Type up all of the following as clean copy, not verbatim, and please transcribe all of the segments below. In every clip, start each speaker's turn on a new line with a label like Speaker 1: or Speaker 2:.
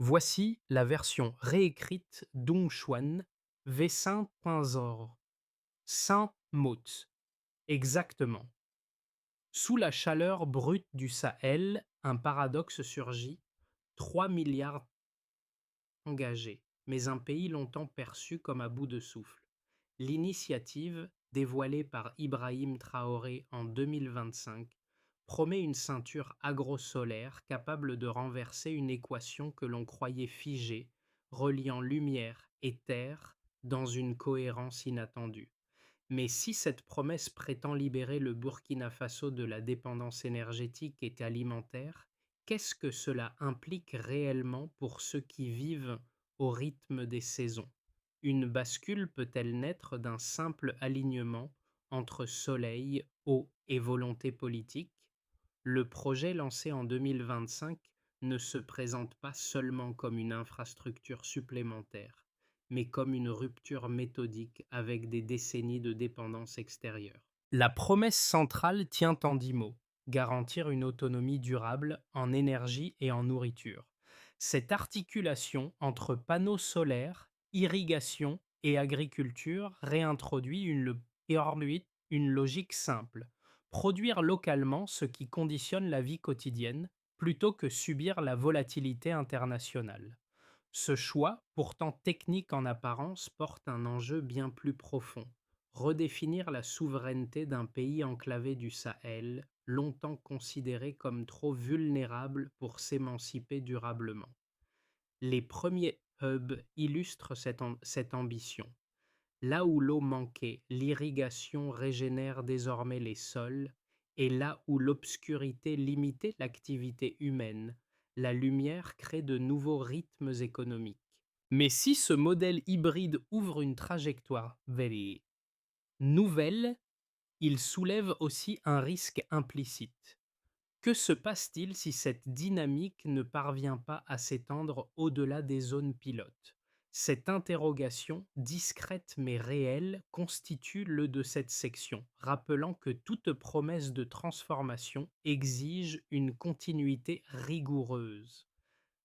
Speaker 1: Voici la version réécrite d'Ongchuan V5.0. Saint-Mots. Exactement. Sous la chaleur brute du Sahel, un paradoxe surgit. 3 milliards engagés, mais un pays longtemps perçu comme à bout de souffle. L'initiative, dévoilée par Ibrahim Traoré en 2025, promet une ceinture agro-solaire capable de renverser une équation que l'on croyait figée, reliant lumière et terre dans une cohérence inattendue. Mais si cette promesse prétend libérer le Burkina Faso de la dépendance énergétique et alimentaire, qu'est-ce que cela implique réellement pour ceux qui vivent au rythme des saisons? Une bascule peut-elle naître d'un simple alignement entre soleil, eau et volonté politique? Le projet lancé en 2025 ne se présente pas seulement comme une infrastructure supplémentaire, mais comme une rupture méthodique avec des décennies de dépendance extérieure. La promesse centrale tient en 10 mots: garantir une autonomie durable en énergie et en nourriture. Cette articulation entre panneaux solaires, irrigation et agriculture réintroduit une logique simple: produire localement ce qui conditionne la vie quotidienne plutôt que subir la volatilité internationale. Ce choix, pourtant technique en apparence, porte un enjeu bien plus profond: redéfinir la souveraineté d'un pays enclavé du Sahel, longtemps considéré comme trop vulnérable pour s'émanciper durablement. Les premiers hubs illustrent cette ambition. Là où l'eau manquait, l'irrigation régénère désormais les sols, et là où l'obscurité limitait l'activité humaine, la lumière crée de nouveaux rythmes économiques. Mais si ce modèle hybride ouvre une trajectoire vers nouvelle, il soulève aussi un risque implicite. Que se passe-t-il si cette dynamique ne parvient pas à s'étendre au-delà des zones pilotes? Cette interrogation, discrète mais réelle, constitue le de cette section, rappelant que toute promesse de transformation exige une continuité rigoureuse.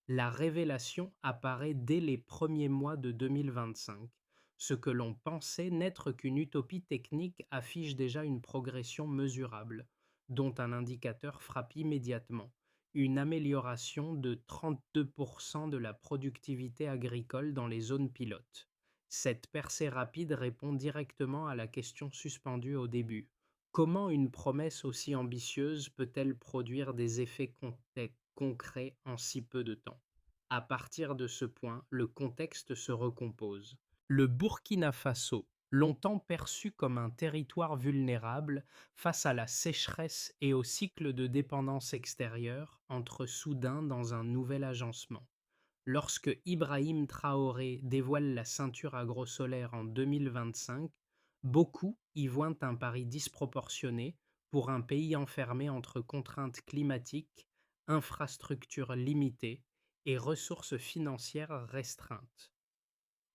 Speaker 1: La révélation apparaît dès les premiers mois de 2025. Ce que l'on pensait n'être qu'une utopie technique affiche déjà une progression mesurable, dont un indicateur frappe immédiatement: une amélioration de 32% de la productivité agricole dans les zones pilotes. Cette percée rapide répond directement à la question suspendue au début: comment une promesse aussi ambitieuse peut-elle produire des effets concrets en si peu de temps? À partir de ce point, le contexte se recompose. Le Burkina Faso, longtemps perçu comme un territoire vulnérable face à la sécheresse et au cycle de dépendance extérieure, entre soudain dans un nouvel agencement. Lorsque Ibrahim Traoré dévoile la ceinture agrosolaire en 2025, beaucoup y voient un pari disproportionné pour un pays enfermé entre contraintes climatiques, infrastructures limitées et ressources financières restreintes.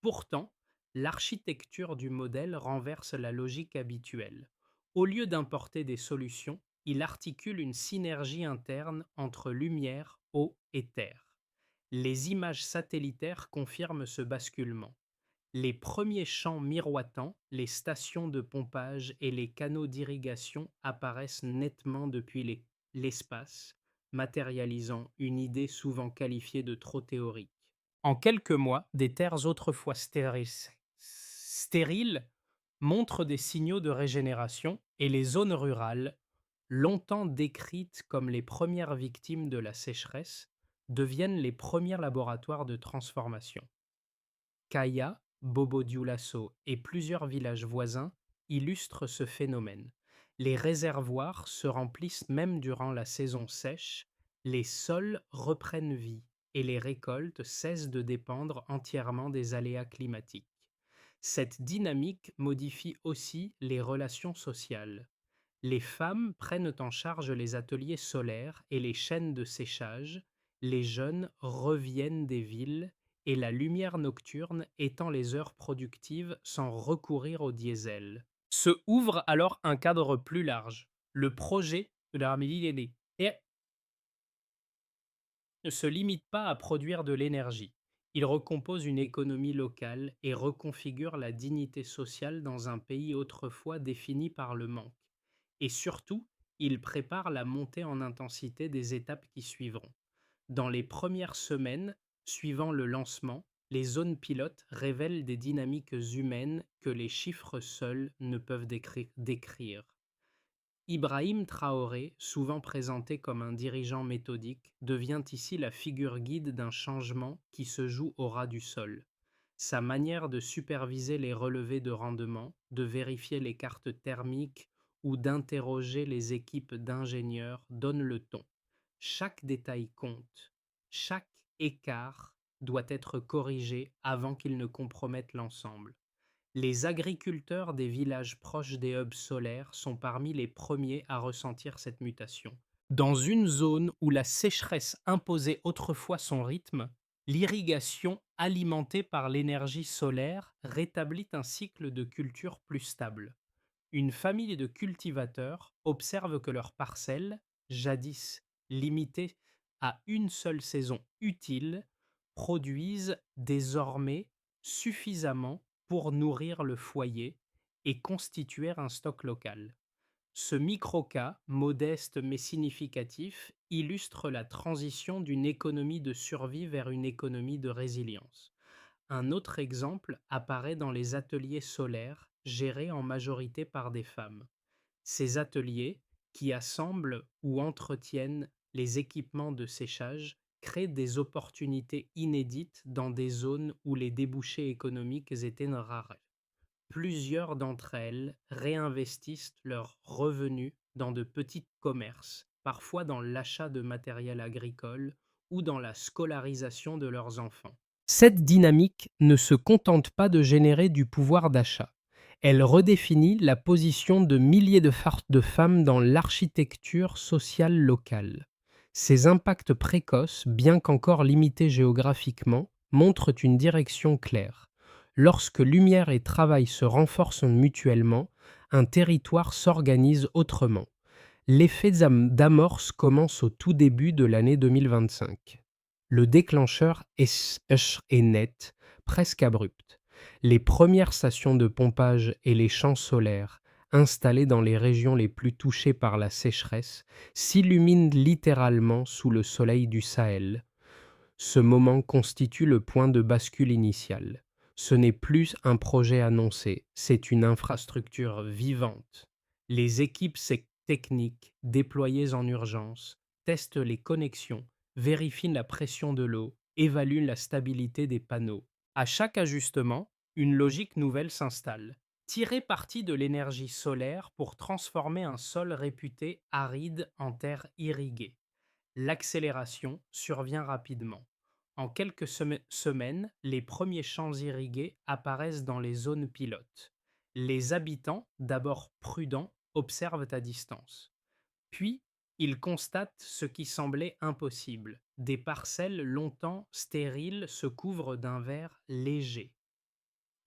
Speaker 1: Pourtant, l'architecture du modèle renverse la logique habituelle. Au lieu d'importer des solutions, il articule une synergie interne entre lumière, eau et terre. Les images satellitaires confirment ce basculement. Les premiers champs miroitants, les stations de pompage et les canaux d'irrigation apparaissent nettement depuis l'espace, matérialisant une idée souvent qualifiée de trop théorique. En quelques mois, des terres autrefois stériles montrent des signaux de régénération, et les zones rurales, longtemps décrites comme les premières victimes de la sécheresse, deviennent les premiers laboratoires de transformation. Kaya, Bobo-Dioulasso et plusieurs villages voisins illustrent ce phénomène. Les réservoirs se remplissent même durant la saison sèche, les sols reprennent vie et les récoltes cessent de dépendre entièrement des aléas climatiques. Cette dynamique modifie aussi les relations sociales. Les femmes prennent en charge les ateliers solaires et les chaînes de séchage, les jeunes reviennent des villes et la lumière nocturne étend les heures productives sans recourir au diesel. Se ouvre alors un cadre plus large, le projet de la millénaire. Et ne se limite pas à produire de l'énergie. Il recompose une économie locale et reconfigure la dignité sociale dans un pays autrefois défini par le manque. Et surtout, il prépare la montée en intensité des étapes qui suivront. Dans les premières semaines suivant le lancement, les zones pilotes révèlent des dynamiques humaines que les chiffres seuls ne peuvent décrire. Ibrahim Traoré, souvent présenté comme un dirigeant méthodique, devient ici la figure guide d'un changement qui se joue au ras du sol. Sa manière de superviser les relevés de rendement, de vérifier les cartes thermiques ou d'interroger les équipes d'ingénieurs donne le ton. Chaque détail compte. Chaque écart doit être corrigé avant qu'il ne compromette l'ensemble. Les agriculteurs des villages proches des hubs solaires sont parmi les premiers à ressentir cette mutation. Dans une zone où la sécheresse imposait autrefois son rythme, l'irrigation alimentée par l'énergie solaire rétablit un cycle de culture plus stable. Une famille de cultivateurs observe que leurs parcelles, jadis limitées à une seule saison utile, produisent désormais suffisamment pour nourrir le foyer et constituer un stock local. Ce micro-cas, modeste mais significatif, illustre la transition d'une économie de survie vers une économie de résilience. Un autre exemple apparaît dans les ateliers solaires, gérés en majorité par des femmes. Ces ateliers, qui assemblent ou entretiennent les équipements de séchage, créent des opportunités inédites dans des zones où les débouchés économiques étaient rares. Plusieurs d'entre elles réinvestissent leurs revenus dans de petits commerces, parfois dans l'achat de matériel agricole ou dans la scolarisation de leurs enfants. Cette dynamique ne se contente pas de générer du pouvoir d'achat. Elle redéfinit la position de milliers de femmes dans l'architecture sociale locale. Ces impacts précoces, bien qu'encore limités géographiquement, montrent une direction claire. Lorsque lumière et travail se renforcent mutuellement, un territoire s'organise autrement. L'effet d'amorce commence au tout début de l'année 2025. Le déclencheur est net, presque abrupt. Les premières stations de pompage et les champs solaires, installés dans les régions les plus touchées par la sécheresse, s'illuminent littéralement sous le soleil du Sahel. Ce moment constitue le point de bascule initial. Ce n'est plus un projet annoncé, c'est une infrastructure vivante. Les équipes techniques déployées en urgence testent les connexions, vérifient la pression de l'eau, évaluent la stabilité des panneaux. À chaque ajustement, une logique nouvelle s'installe. Tirer parti de l'énergie solaire pour transformer un sol réputé aride en terre irriguée. L'accélération survient rapidement. En quelques semaines, les premiers champs irrigués apparaissent dans les zones pilotes. Les habitants, d'abord prudents, observent à distance. Puis, ils constatent ce qui semblait impossible. Des parcelles longtemps stériles se couvrent d'un vert léger.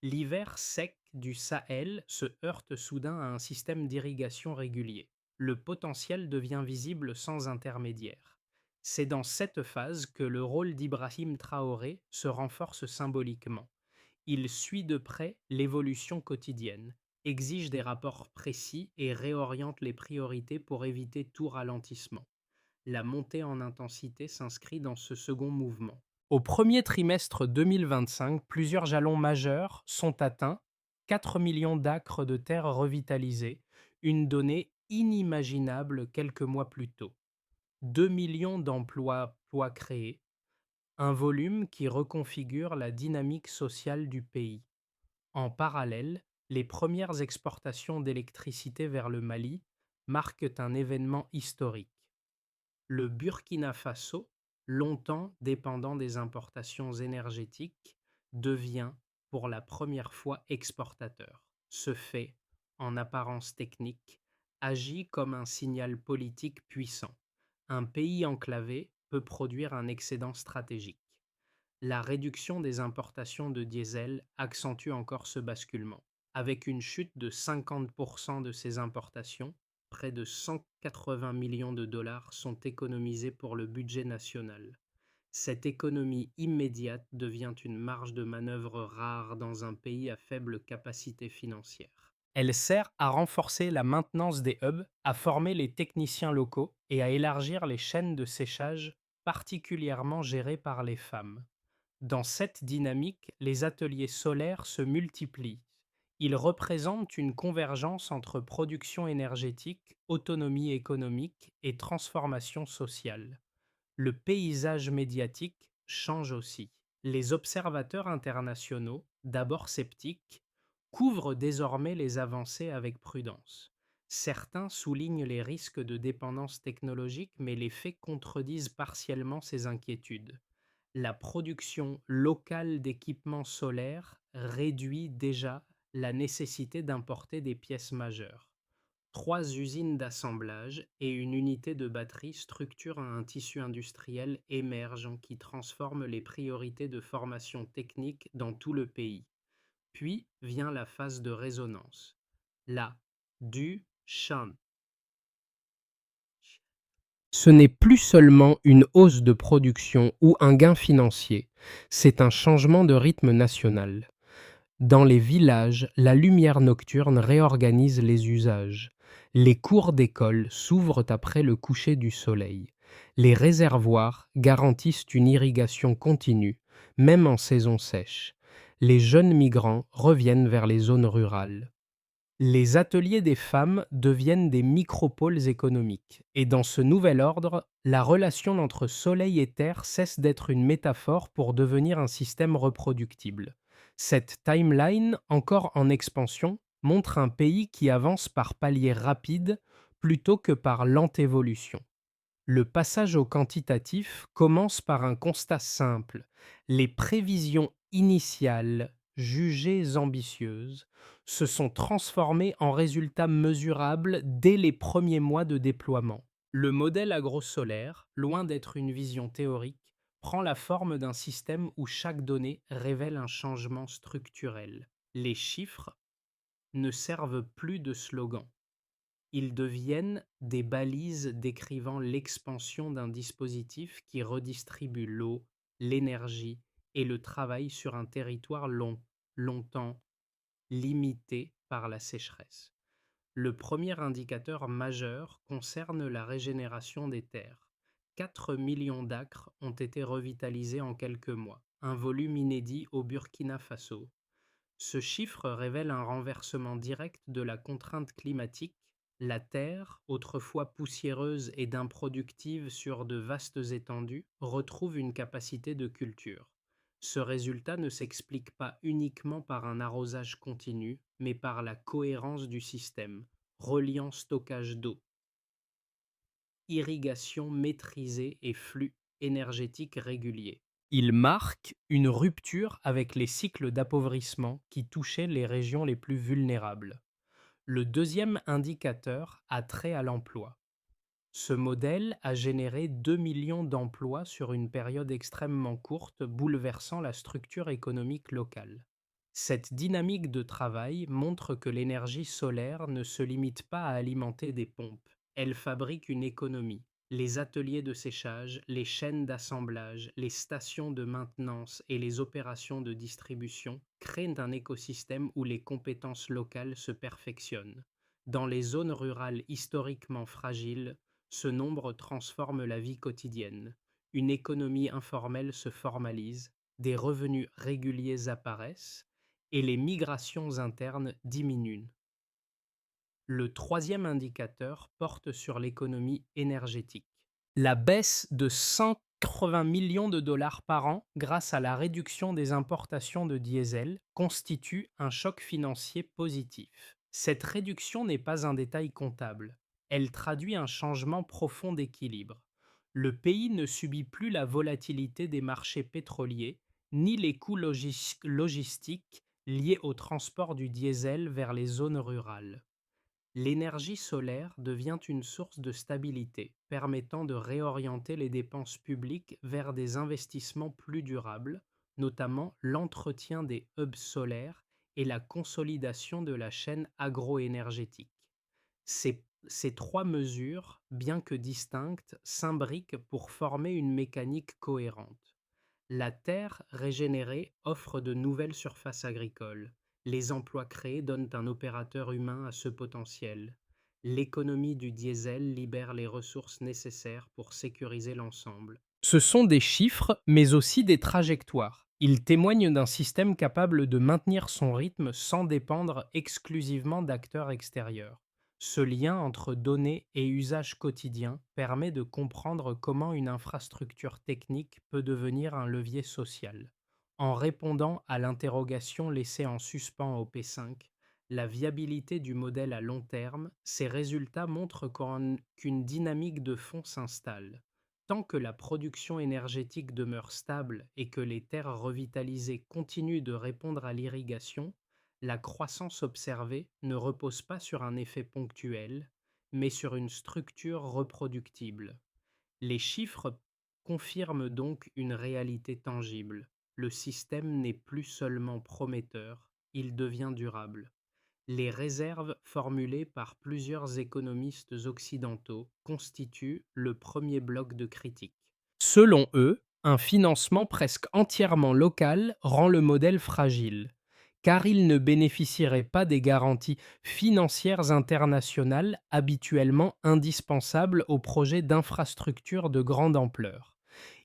Speaker 1: L'hiver sec du Sahel se heurte soudain à un système d'irrigation régulier. Le potentiel devient visible sans intermédiaire. C'est dans cette phase que le rôle d'Ibrahim Traoré se renforce symboliquement. Il suit de près l'évolution quotidienne, exige des rapports précis et réoriente les priorités pour éviter tout ralentissement. La montée en intensité s'inscrit dans ce second mouvement. Au premier trimestre 2025, plusieurs jalons majeurs sont atteints, 4 millions d'acres de terre revitalisés, une donnée inimaginable quelques mois plus tôt. 2 millions d'emplois créés, un volume qui reconfigure la dynamique sociale du pays. En parallèle, les premières exportations d'électricité vers le Mali marquent un événement historique. Le Burkina Faso, longtemps dépendant des importations énergétiques, devient pour la première fois exportateur. Ce fait, en apparence technique, agit comme un signal politique puissant. Un pays enclavé peut produire un excédent stratégique. La réduction des importations de diesel accentue encore ce basculement. Avec une chute de 50% de ces importations, près de 180 millions de dollars sont économisés pour le budget national. Cette économie immédiate devient une marge de manœuvre rare dans un pays à faible capacité financière. Elle sert à renforcer la maintenance des hubs, à former les techniciens locaux et à élargir les chaînes de séchage particulièrement gérées par les femmes. Dans cette dynamique, les ateliers solaires se multiplient. Ils représentent une convergence entre production énergétique, autonomie économique et transformation sociale. Le paysage médiatique change aussi. Les observateurs internationaux, d'abord sceptiques, couvrent désormais les avancées avec prudence. Certains soulignent les risques de dépendance technologique, mais les faits contredisent partiellement ces inquiétudes. La production locale d'équipements solaires réduit déjà la nécessité d'importer des pièces majeures. Trois usines d'assemblage et une unité de batterie structurent un tissu industriel émergent qui transforme les priorités de formation technique dans tout le pays. Puis vient la phase de résonance. Là, du Shan. Ce n'est plus seulement une hausse de production ou un gain financier, c'est un changement de rythme national. Dans les villages, la lumière nocturne réorganise les usages. Les cours d'école s'ouvrent après le coucher du soleil. Les réservoirs garantissent une irrigation continue, même en saison sèche. Les jeunes migrants reviennent vers les zones rurales. Les ateliers des femmes deviennent des micropoles économiques, et dans ce nouvel ordre, la relation entre soleil et terre cesse d'être une métaphore pour devenir un système reproductible. Cette timeline, encore en expansion, montre un pays qui avance par paliers rapides plutôt que par lente évolution. Le passage au quantitatif commence par un constat simple. Les prévisions initiales, jugées ambitieuses, se sont transformées en résultats mesurables dès les premiers mois de déploiement. Le modèle agrosolaire, loin d'être une vision théorique, prend la forme d'un système où chaque donnée révèle un changement structurel. Les chiffres ne servent plus de slogan. Ils deviennent des balises décrivant l'expansion d'un dispositif qui redistribue l'eau, l'énergie et le travail sur un territoire longtemps limité par la sécheresse. Le premier indicateur majeur concerne la régénération des terres. 4 millions d'acres ont été revitalisés en quelques mois, un volume inédit au Burkina Faso. Ce chiffre révèle un renversement direct de la contrainte climatique. La terre, autrefois poussiéreuse et d'improductive sur de vastes étendues, retrouve une capacité de culture. Ce résultat ne s'explique pas uniquement par un arrosage continu, mais par la cohérence du système, reliant stockage d'eau, irrigation maîtrisée et flux énergétiques réguliers. Il marque une rupture avec les cycles d'appauvrissement qui touchaient les régions les plus vulnérables. Le deuxième indicateur a trait à l'emploi. Ce modèle a généré 2 millions d'emplois sur une période extrêmement courte, bouleversant la structure économique locale. Cette dynamique de travail montre que l'énergie solaire ne se limite pas à alimenter des pompes, elle fabrique une économie. Les ateliers de séchage, les chaînes d'assemblage, les stations de maintenance et les opérations de distribution créent un écosystème où les compétences locales se perfectionnent. Dans les zones rurales historiquement fragiles, ce nombre transforme la vie quotidienne. Une économie informelle se formalise, des revenus réguliers apparaissent et les migrations internes diminuent. Le troisième indicateur porte sur l'économie énergétique. La baisse de 180 millions de dollars par an grâce à la réduction des importations de diesel constitue un choc financier positif. Cette réduction n'est pas un détail comptable. Elle traduit un changement profond d'équilibre. Le pays ne subit plus la volatilité des marchés pétroliers ni les coûts logistiques liés au transport du diesel vers les zones rurales. L'énergie solaire devient une source de stabilité, permettant de réorienter les dépenses publiques vers des investissements plus durables, notamment l'entretien des hubs solaires et la consolidation de la chaîne agroénergétique. Ces ces trois mesures, bien que distinctes, s'imbriquent pour former une mécanique cohérente. La terre régénérée offre de nouvelles surfaces agricoles. Les emplois créés donnent un opérateur humain à ce potentiel. L'économie du diesel libère les ressources nécessaires pour sécuriser l'ensemble. Ce sont des chiffres, mais aussi des trajectoires. Ils témoignent d'un système capable de maintenir son rythme sans dépendre exclusivement d'acteurs extérieurs. Ce lien entre données et usages quotidiens permet de comprendre comment une infrastructure technique peut devenir un levier social. En répondant à l'interrogation laissée en suspens au P5, la viabilité du modèle à long terme, ces résultats montrent qu'une dynamique de fond s'installe. Tant que la production énergétique demeure stable et que les terres revitalisées continuent de répondre à l'irrigation, la croissance observée ne repose pas sur un effet ponctuel, mais sur une structure reproductible. Les chiffres confirment donc une réalité tangible. Le système n'est plus seulement prometteur, il devient durable. Les réserves formulées par plusieurs économistes occidentaux constituent le premier bloc de critique. Selon eux, un financement presque entièrement local rend le modèle fragile, car il ne bénéficierait pas des garanties financières internationales habituellement indispensables aux projets d'infrastructures de grande ampleur.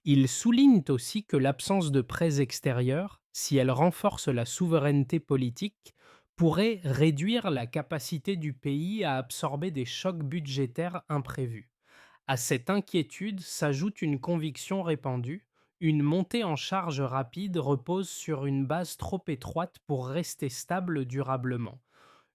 Speaker 1: Ils soulignent aussi que l'absence de prêts extérieurs, si elle renforce la souveraineté politique, pourrait réduire la capacité du pays à absorber des chocs budgétaires imprévus. À cette inquiétude s'ajoute une conviction répandue: une montée en charge rapide repose sur une base trop étroite pour rester stable durablement.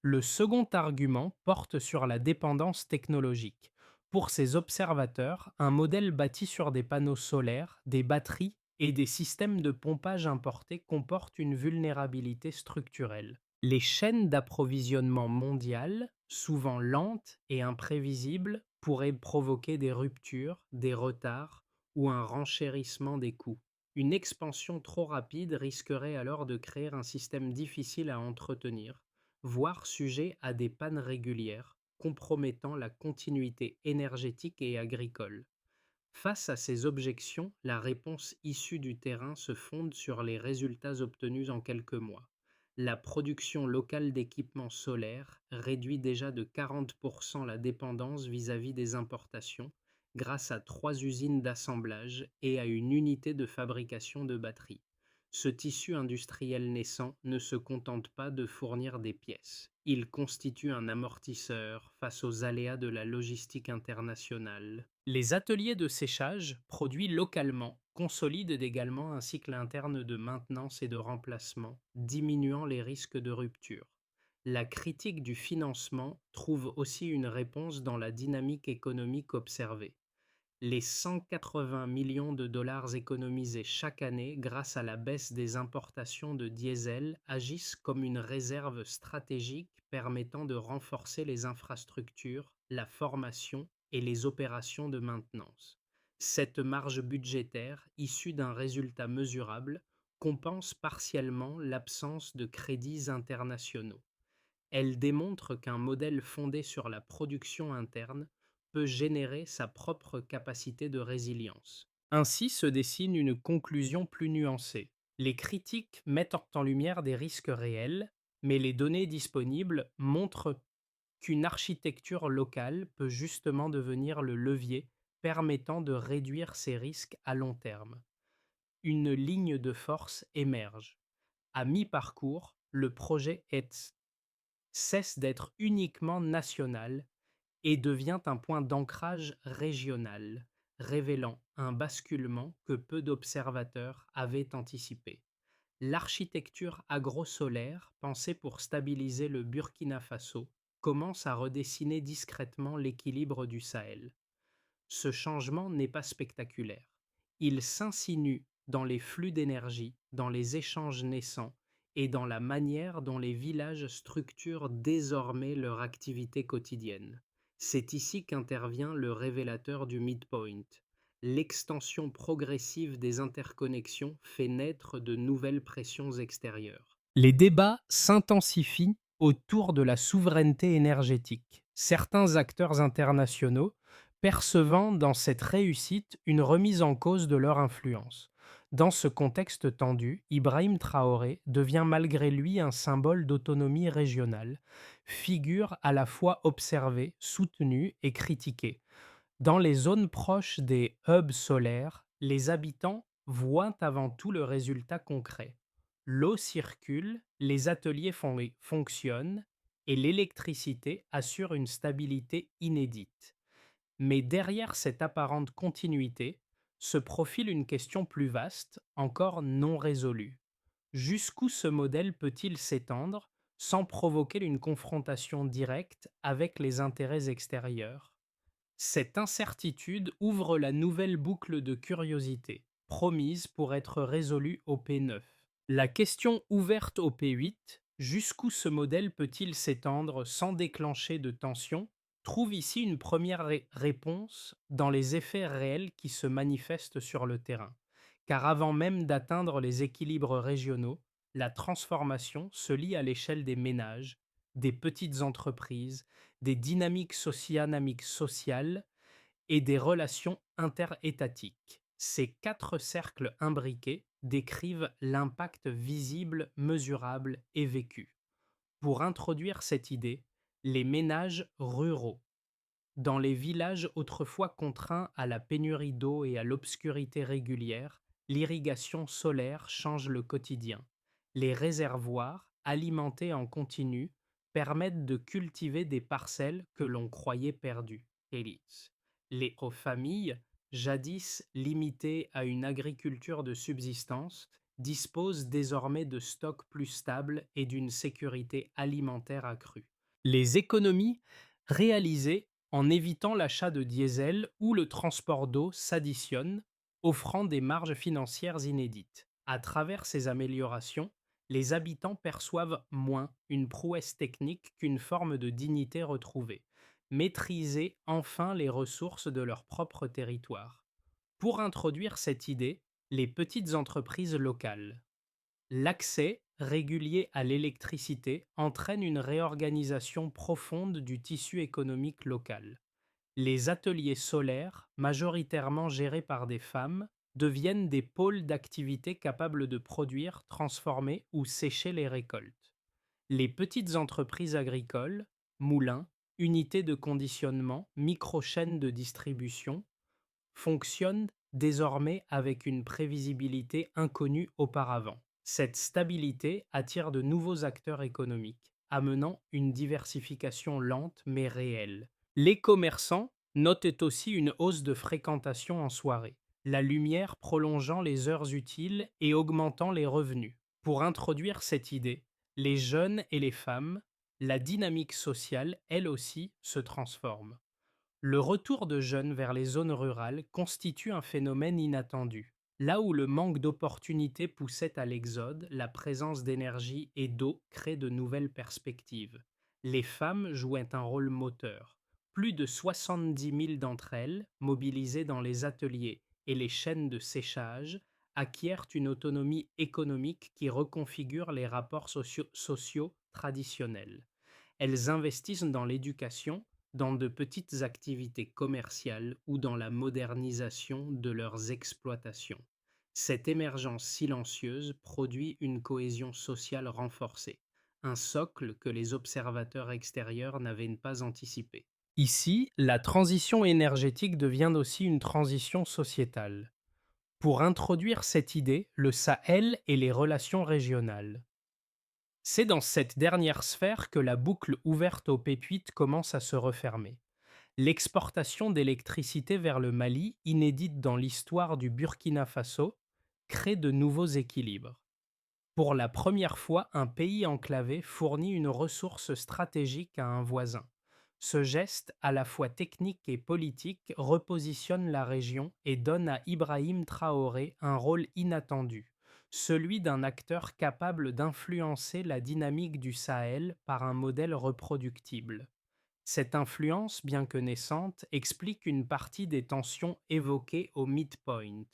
Speaker 1: Le second argument porte sur la dépendance technologique. Pour ces observateurs, un modèle bâti sur des panneaux solaires, des batteries et des systèmes de pompage importés comporte une vulnérabilité structurelle. Les chaînes d'approvisionnement mondiales, souvent lentes et imprévisibles, pourraient provoquer des ruptures, des retards ou un renchérissement des coûts. Une expansion trop rapide risquerait alors de créer un système difficile à entretenir, voire sujet à des pannes régulières, compromettant la continuité énergétique et agricole. Face à ces objections, la réponse issue du terrain se fonde sur les résultats obtenus en quelques mois. La production locale d'équipements solaires réduit déjà de 40% la dépendance vis-à-vis des importations grâce à 3 usines d'assemblage et à une unité de fabrication de batteries. Ce tissu industriel naissant ne se contente pas de fournir des pièces. Il constitue un amortisseur face aux aléas de la logistique internationale. Les ateliers de séchage, produits localement, consolident également un cycle interne de maintenance et de remplacement, diminuant les risques de rupture. La critique du financement trouve aussi une réponse dans la dynamique économique observée. Les 180 millions de dollars économisés chaque année grâce à la baisse des importations de diesel agissent comme une réserve stratégique permettant de renforcer les infrastructures, la formation et les opérations de maintenance. Cette marge budgétaire, issue d'un résultat mesurable, compense partiellement l'absence de crédits internationaux. Elle démontre qu'un modèle fondé sur la production interne peut générer sa propre capacité de résilience. Ainsi se dessine une conclusion plus nuancée. Les critiques mettent en lumière des risques réels, mais les données disponibles montrent qu'une architecture locale peut justement devenir le levier permettant de réduire ces risques à long terme. Une ligne de force émerge. À mi-parcours, le projet est cesse d'être uniquement national et devient un point d'ancrage régional, révélant un basculement que peu d'observateurs avaient anticipé. L'architecture agro-solaire, pensée pour stabiliser le Burkina Faso, commence à redessiner discrètement l'équilibre du Sahel. Ce changement n'est pas spectaculaire. Il s'insinue dans les flux d'énergie, dans les échanges naissants et dans la manière dont les villages structurent désormais leur activité quotidienne. C'est ici qu'intervient le révélateur du midpoint. L'extension progressive des interconnexions fait naître de nouvelles pressions extérieures. Les débats s'intensifient autour de la souveraineté énergétique. Certains acteurs internationaux percevant dans cette réussite une remise en cause de leur influence. Dans ce contexte tendu, Ibrahim Traoré devient malgré lui un symbole d'autonomie régionale, figure à la fois observée, soutenue et critiquée. Dans les zones proches des hubs solaires, les habitants voient avant tout le résultat concret. L'eau circule, les ateliers fonctionnent et l'électricité assure une stabilité inédite. Mais derrière cette apparente continuité se profile une question plus vaste, encore non résolue. Jusqu'où ce modèle peut-il s'étendre sans provoquer une confrontation directe avec les intérêts extérieurs? Cette incertitude ouvre la nouvelle boucle de curiosité, promise pour être résolue au P9. La question ouverte au P8, jusqu'où ce modèle peut-il s'étendre sans déclencher de tension, trouve ici une première réponse dans les effets réels qui se manifestent sur le terrain. Car avant même d'atteindre les équilibres régionaux, la transformation se lie à l'échelle des ménages, des petites entreprises, des dynamiques sociales et des relations interétatiques. Ces quatre cercles imbriqués décrivent l'impact visible, mesurable et vécu. Pour introduire cette idée, les ménages ruraux, dans les villages autrefois contraints à la pénurie d'eau et à l'obscurité régulière, l'irrigation solaire change le quotidien. Les réservoirs, alimentés en continu, permettent de cultiver des parcelles que l'on croyait perdues. Élites. Les familles, jadis limitées à une agriculture de subsistance, disposent désormais de stocks plus stables et d'une sécurité alimentaire accrue. Les économies réalisées en évitant l'achat de diesel ou le transport d'eau s'additionnent, offrant des marges financières inédites. À travers ces améliorations, les habitants perçoivent moins une prouesse technique qu'une forme de dignité retrouvée, maîtriser enfin les ressources de leur propre territoire. Pour introduire cette idée, les petites entreprises locales. L'accès régulier à l'électricité entraîne une réorganisation profonde du tissu économique local. Les ateliers solaires, majoritairement gérés par des femmes, deviennent des pôles d'activité capables de produire, transformer ou sécher les récoltes. Les petites entreprises agricoles, moulins, unités de conditionnement, micro-chaînes de distribution, fonctionnent désormais avec une prévisibilité inconnue auparavant. Cette stabilité attire de nouveaux acteurs économiques, amenant une diversification lente mais réelle. Les commerçants notent aussi une hausse de fréquentation en soirée, la lumière prolongeant les heures utiles et augmentant les revenus. Pour introduire cette idée, les jeunes et les femmes, la dynamique sociale, elle aussi, se transforme. Le retour de jeunes vers les zones rurales constitue un phénomène inattendu. Là où le manque d'opportunités poussait à l'exode, la présence d'énergie et d'eau crée de nouvelles perspectives. Les femmes jouaient un rôle moteur. Plus de 70 000 d'entre elles, mobilisées dans les ateliers et les chaînes de séchage, acquièrent une autonomie économique qui reconfigure les rapports sociaux traditionnels. Elles investissent dans l'éducation, dans de petites activités commerciales ou dans la modernisation de leurs exploitations. Cette émergence silencieuse produit une cohésion sociale renforcée, un socle que les observateurs extérieurs n'avaient pas anticipé. Ici, la transition énergétique devient aussi une transition sociétale. Pour introduire cette idée, le Sahel et les relations régionales. C'est dans cette dernière sphère que la boucle ouverte au P8 commence à se refermer. L'exportation d'électricité vers le Mali, inédite dans l'histoire du Burkina Faso, crée de nouveaux équilibres. Pour la première fois, un pays enclavé fournit une ressource stratégique à un voisin. Ce geste, à la fois technique et politique, repositionne la région et donne à Ibrahim Traoré un rôle inattendu, celui d'un acteur capable d'influencer la dynamique du Sahel par un modèle reproductible. Cette influence, bien que naissante, explique une partie des tensions évoquées au midpoint.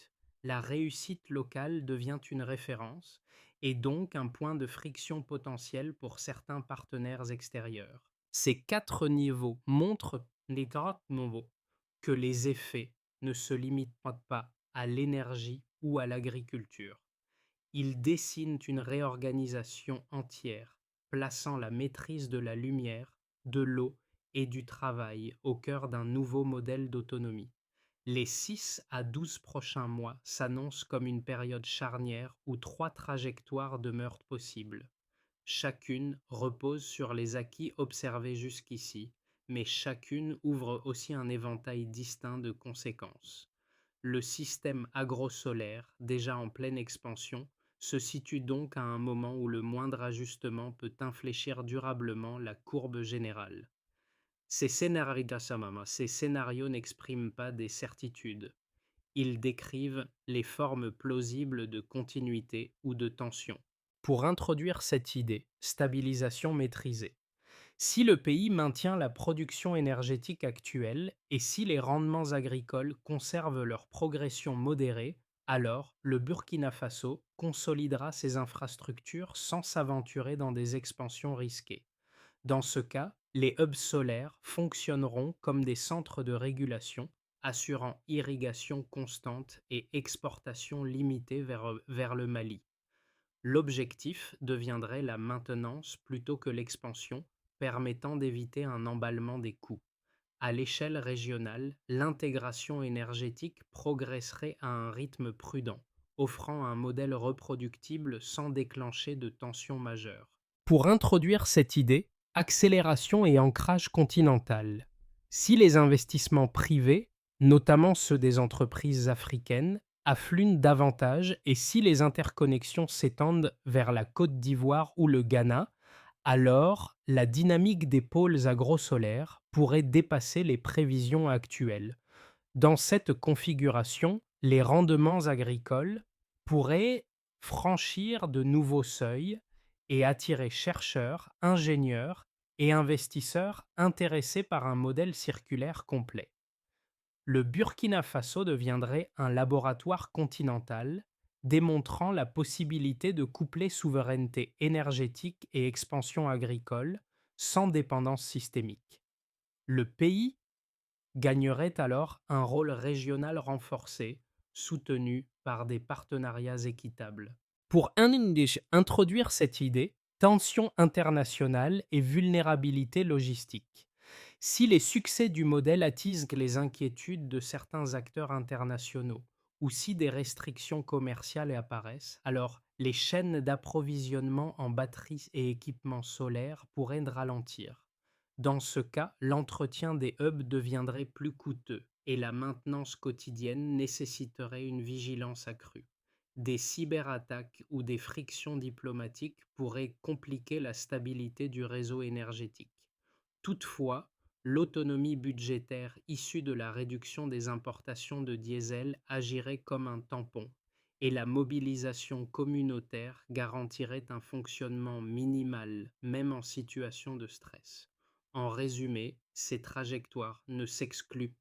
Speaker 1: la réussite locale devient une référence et donc un point de friction potentiel pour certains partenaires extérieurs. Ces quatre niveaux montrent les quatre niveaux que les effets ne se limitent pas à l'énergie ou à l'agriculture. Ils dessinent une réorganisation entière, plaçant la maîtrise de la lumière, de l'eau et du travail au cœur d'un nouveau modèle d'autonomie. Les 6 à 12 prochains mois s'annoncent comme une période charnière où trois trajectoires demeurent possibles. Chacune repose sur les acquis observés jusqu'ici, mais chacune ouvre aussi un éventail distinct de conséquences. Le système agro-solaire, déjà en pleine expansion, se situe donc à un moment où le moindre ajustement peut infléchir durablement la courbe générale. Ces scénarios n'expriment pas des certitudes. Ils décrivent les formes plausibles de continuité ou de tension. Pour introduire cette idée, stabilisation maîtrisée. Si le pays maintient la production énergétique actuelle et si les rendements agricoles conservent leur progression modérée, alors le Burkina Faso consolidera ses infrastructures sans s'aventurer dans des expansions risquées. Dans ce cas, les hubs solaires fonctionneront comme des centres de régulation, assurant irrigation constante et exportation limitée vers le Mali. L'objectif deviendrait la maintenance plutôt que l'expansion, permettant d'éviter un emballement des coûts. À l'échelle régionale, l'intégration énergétique progresserait à un rythme prudent, offrant un modèle reproductible sans déclencher de tensions majeures. Pour introduire cette idée, accélération et ancrage continental. Si les investissements privés, notamment ceux des entreprises africaines, affluent davantage et si les interconnexions s'étendent vers la Côte d'Ivoire ou le Ghana, alors la dynamique des pôles agro-solaires pourrait dépasser les prévisions actuelles. Dans cette configuration, les rendements agricoles pourraient franchir de nouveaux seuils et attirer chercheurs, ingénieurs et investisseurs intéressés par un modèle circulaire complet. Le Burkina Faso deviendrait un laboratoire continental, démontrant la possibilité de coupler souveraineté énergétique et expansion agricole sans dépendance systémique. Le pays gagnerait alors un rôle régional renforcé, soutenu par des partenariats équitables. Pour introduire cette idée, tension internationale et vulnérabilité logistique. Si les succès du modèle attisent les inquiétudes de certains acteurs internationaux, ou si des restrictions commerciales apparaissent, alors les chaînes d'approvisionnement en batteries et équipements solaires pourraient ralentir. Dans ce cas, l'entretien des hubs deviendrait plus coûteux et la maintenance quotidienne nécessiterait une vigilance accrue. Des cyberattaques ou des frictions diplomatiques pourraient compliquer la stabilité du réseau énergétique. Toutefois, l'autonomie budgétaire issue de la réduction des importations de diesel agirait comme un tampon, et la mobilisation communautaire garantirait un fonctionnement minimal, même en situation de stress. En résumé, ces trajectoires n'excluent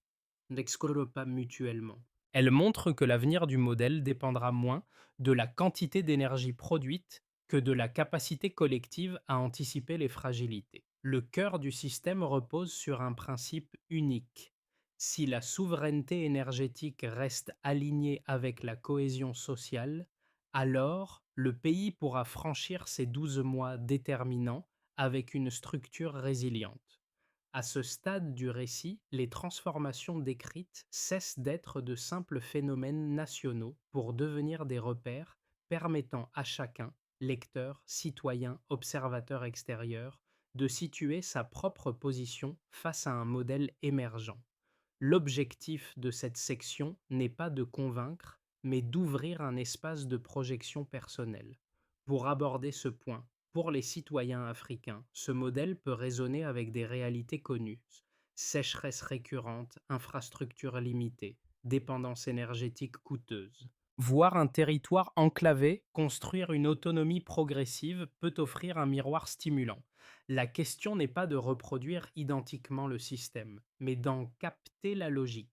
Speaker 1: pas mutuellement. Elles montrent que l'avenir du modèle dépendra moins de la quantité d'énergie produite que de la capacité collective à anticiper les fragilités. Le cœur du système repose sur un principe unique. Si la souveraineté énergétique reste alignée avec la cohésion sociale, alors le pays pourra franchir ces 12 mois déterminants avec une structure résiliente. À ce stade du récit, les transformations décrites cessent d'être de simples phénomènes nationaux pour devenir des repères permettant à chacun, lecteur, citoyen, observateur extérieur, de situer sa propre position face à un modèle émergent. L'objectif de cette section n'est pas de convaincre, mais d'ouvrir un espace de projection personnelle. Pour aborder ce point, pour les citoyens africains, ce modèle peut résonner avec des réalités connues. Sécheresse récurrente, infrastructures limitées, dépendance énergétique coûteuse. Voir un territoire enclavé construire une autonomie progressive peut offrir un miroir stimulant. La question n'est pas de reproduire identiquement le système, mais d'en capter la logique.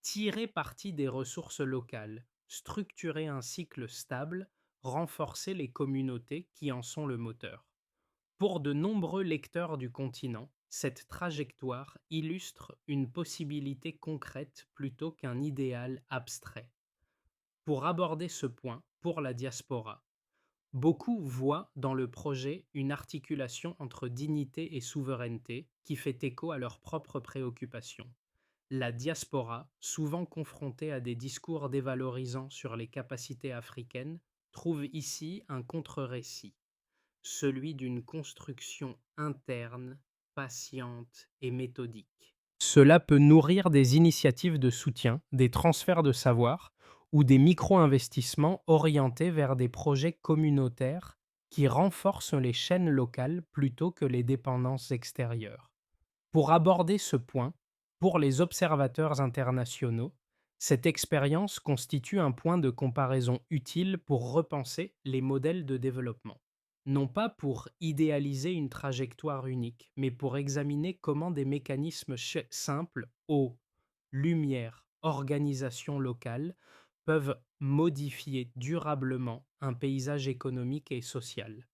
Speaker 1: Tirer parti des ressources locales, structurer un cycle stable, renforcer les communautés qui en sont le moteur. Pour de nombreux lecteurs du continent, cette trajectoire illustre une possibilité concrète plutôt qu'un idéal abstrait. Pour aborder ce point, pour la diaspora, beaucoup voient dans le projet une articulation entre dignité et souveraineté qui fait écho à leurs propres préoccupations. La diaspora, souvent confrontée à des discours dévalorisants sur les capacités africaines, trouve ici un contre-récit, celui d'une construction interne, patiente et méthodique. Cela peut nourrir des initiatives de soutien, des transferts de savoir ou des micro-investissements orientés vers des projets communautaires qui renforcent les chaînes locales plutôt que les dépendances extérieures. Pour aborder ce point, pour les observateurs internationaux, cette expérience constitue un point de comparaison utile pour repenser les modèles de développement. Non pas pour idéaliser une trajectoire unique, mais pour examiner comment des mécanismes simples, eau, lumière, organisation locale, peuvent modifier durablement un paysage économique et social.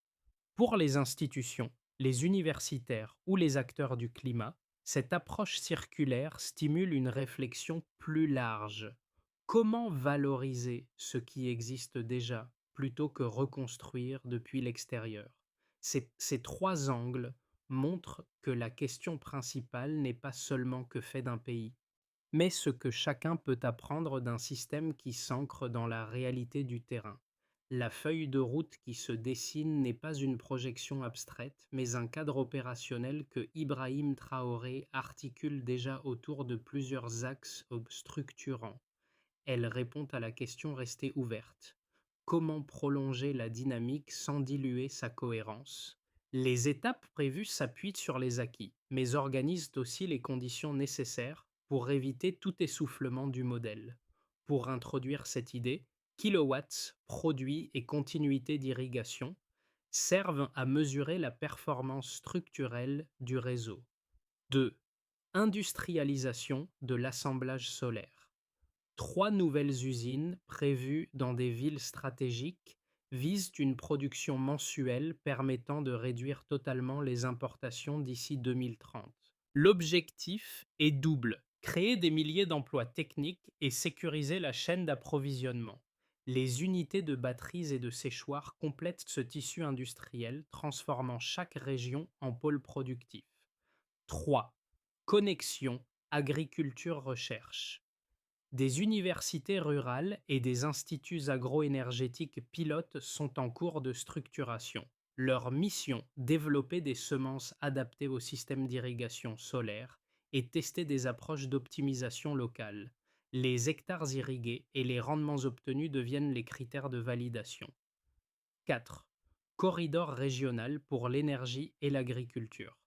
Speaker 1: Pour les institutions, les universitaires ou les acteurs du climat, cette approche circulaire stimule une réflexion plus large. Comment valoriser ce qui existe déjà plutôt que reconstruire depuis l'extérieur? Ces trois angles montrent que la question principale n'est pas seulement que fait d'un pays, mais ce que chacun peut apprendre d'un système qui s'ancre dans la réalité du terrain. La feuille de route qui se dessine n'est pas une projection abstraite, mais un cadre opérationnel que Ibrahim Traoré articule déjà autour de plusieurs axes structurants. Elle répond à la question restée ouverte. Comment prolonger la dynamique sans diluer sa cohérence? Les étapes prévues s'appuient sur les acquis, mais organisent aussi les conditions nécessaires pour éviter tout essoufflement du modèle. Pour introduire cette idée, kilowatts, produits et continuité d'irrigation servent à mesurer la performance structurelle du réseau. 2. Industrialisation de l'assemblage solaire. Trois nouvelles usines prévues dans des villes stratégiques visent une production mensuelle permettant de réduire totalement les importations d'ici 2030. L'objectif est double: créer des milliers d'emplois techniques et sécuriser la chaîne d'approvisionnement. Les unités de batteries et de séchoirs complètent ce tissu industriel, transformant chaque région en pôle productif. 3. Connexion agriculture-recherche. Des universités rurales et des instituts agroénergétiques pilotes sont en cours de structuration. Leur mission: développer des semences adaptées au système d'irrigation solaire et tester des approches d'optimisation locale. Les hectares irrigués et les rendements obtenus deviennent les critères de validation. 4. Corridor régional pour l'énergie et l'agriculture.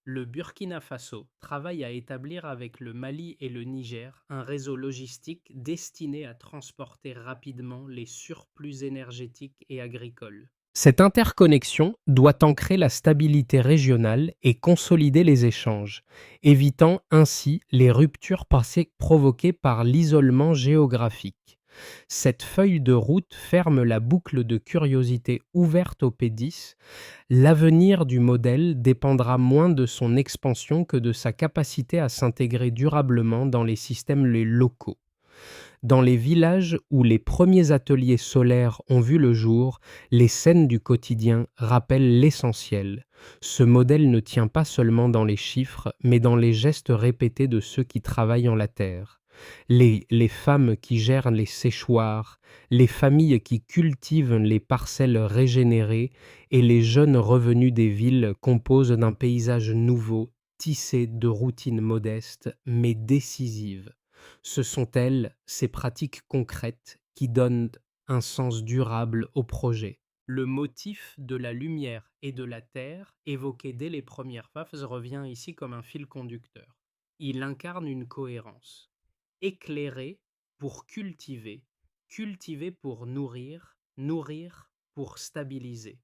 Speaker 1: Le Burkina Faso travaille à établir avec le Mali et le Niger un réseau logistique destiné à transporter rapidement les surplus énergétiques et agricoles. Cette interconnexion doit ancrer la stabilité régionale et consolider les échanges, évitant ainsi les ruptures provoquées par l'isolement géographique. Cette feuille de route ferme la boucle de curiosité ouverte au P10. L'avenir du modèle dépendra moins de son expansion que de sa capacité à s'intégrer durablement dans les systèmes locaux. Dans les villages où les premiers ateliers solaires ont vu le jour, les scènes du quotidien rappellent l'essentiel. Ce modèle ne tient pas seulement dans les chiffres, mais dans les gestes répétés de ceux qui travaillent en la terre. Les femmes qui gèrent les séchoirs, les familles qui cultivent les parcelles régénérées et les jeunes revenus des villes composent d'un paysage nouveau, tissé de routines modestes mais décisives. Ce sont elles, ces pratiques concrètes, qui donnent un sens durable au projet. Le motif de la lumière et de la terre, évoqué dès les premières phases, revient ici comme un fil conducteur. Il incarne une cohérence. Éclairer pour cultiver, cultiver pour nourrir, nourrir pour stabiliser.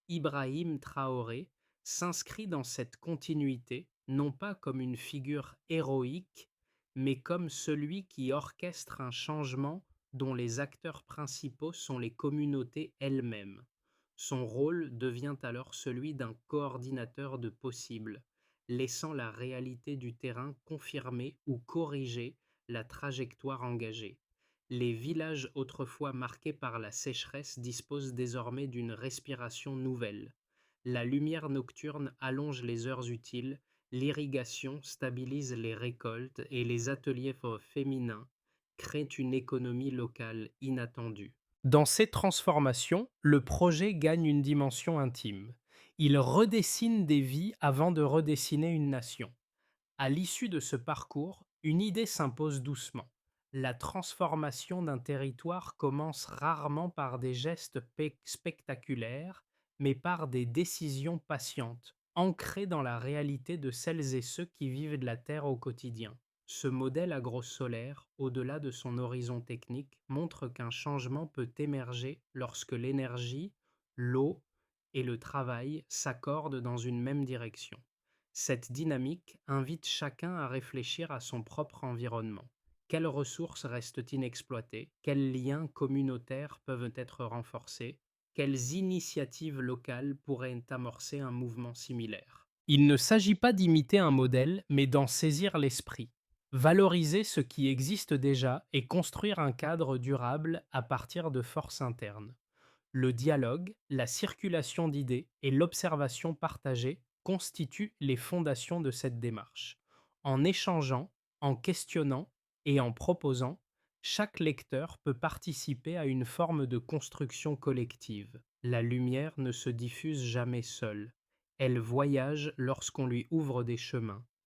Speaker 1: Ibrahim Traoré s'inscrit dans cette continuité, non pas comme une figure héroïque, mais comme celui qui orchestre un changement dont les acteurs principaux sont les communautés elles-mêmes. Son rôle devient alors celui d'un coordinateur de possibles, laissant la réalité du terrain confirmer ou corriger la trajectoire engagée. Les villages autrefois marqués par la sécheresse disposent désormais d'une respiration nouvelle. La lumière nocturne allonge les heures utiles, l'irrigation stabilise les récoltes et les ateliers féminins créent une économie locale inattendue. Dans ces transformations, le projet gagne une dimension intime. Il redessine des vies avant de redessiner une nation. À l'issue de ce parcours, une idée s'impose doucement. La transformation d'un territoire commence rarement par des gestes spectaculaires, mais par des décisions patientes, ancrées dans la réalité de celles et ceux qui vivent de la terre au quotidien. Ce modèle agro-solaire, au-delà de son horizon technique, montre qu'un changement peut émerger lorsque l'énergie, l'eau et le travail s'accordent dans une même direction. Cette dynamique invite chacun à réfléchir à son propre environnement. Quelles ressources restent inexploitées? Quels liens communautaires peuvent être renforcés? Quelles initiatives locales pourraient amorcer un mouvement similaire? Il ne s'agit pas d'imiter un modèle, mais d'en saisir l'esprit. Valoriser ce qui existe déjà et construire un cadre durable à partir de forces internes. Le dialogue, la circulation d'idées et l'observation partagée constituent les fondations de cette démarche. En échangeant, en questionnant et en proposant, chaque lecteur peut participer à une forme de construction collective. La lumière ne se diffuse jamais seule. Elle voyage lorsqu'on lui ouvre des chemins.